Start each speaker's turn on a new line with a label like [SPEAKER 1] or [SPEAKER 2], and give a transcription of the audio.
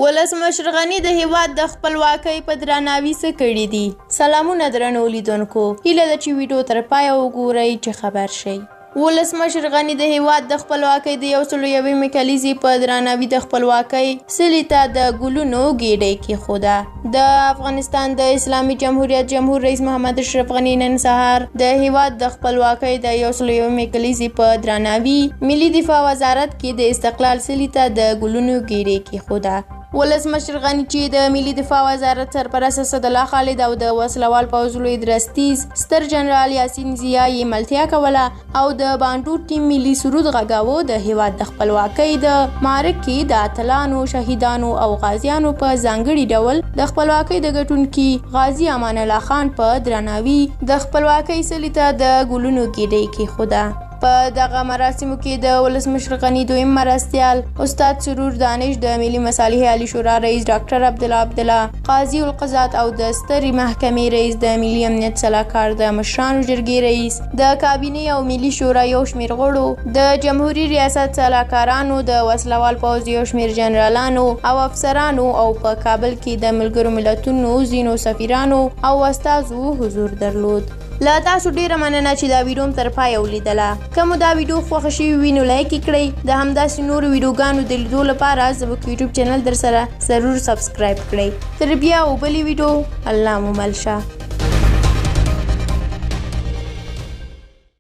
[SPEAKER 1] ولسمشر غني د هیواد د خپلواکۍ په درناوي څه کړي دي؟ سلامونه درنو لیدونکو، هیله ده چې ویډیو تر پایه وګورئ چې خبر شئ. ولسمشر غني د هیواد د خپلواکۍ د 101مې کلیزې په درناوي د خپلواکۍ څلي ته د ګلونو ګېډۍ کېښوده. د افغانستان د اسلامي جمهوریت جمهور رئیس محمد اشرف غني نن سهار د هیواد د خپلواکۍ د 101مې کلیزې په درناوي ملي دفاع وزارت کې د استقلال څلي ته د ګلونو ګېډۍ کېښوده. ولسمشر غني چې د ملي دفاع وزارت سرپرست اسدالله خالد او د وسلوال پوځ لوی درستیز ستر جنرال یاسین زیا یې ملتیا کوله او د بانډو ټیم ملي سرود غږاوه. د هیواد د خپلواکۍ د معرکې کې د اتلانو، شهیدانو او غازیانو په ځانګړي ډول د خپلواکۍ د ګټونکي غازي امان الله خان په درناوي د خپلواکۍ څلي ته د ګلونو ګېډۍ کېښوده. په دغه مراسمو کې د ولسمشر غني دویم مرستیال استاد سرور دانش، د ملي مصالحې عالی شورا رئیس ډاکټر عبدالله، قاضي القضات او د سترې محکمې رئیس، د ملي امنیت سلاکار، د مشرانو جرګې رئیس، د کابینې او ملي شورا یو شمېر غړو، د جمهوري ریاست سلاکارانو، د وسلوال پوځ یو شمېر جنرالانو او افسرانو او په کابل کې د ملګرو ملتونو ځینو سفیرانو او استازو حضور درلود. له تاسو ډیره مننه چې دا ویډیو تر پایه ولیدله. که مو دا ویډیو خوښه شوې وي نو لایک یې کړئ. د همداسې نورو ویډیوګانو د لیدو لپاره زموږ یوټیوب چینل در سره ضرور سبسکرایب کړئ. تر بیا او بلې ویډیو، الله مو مل شه.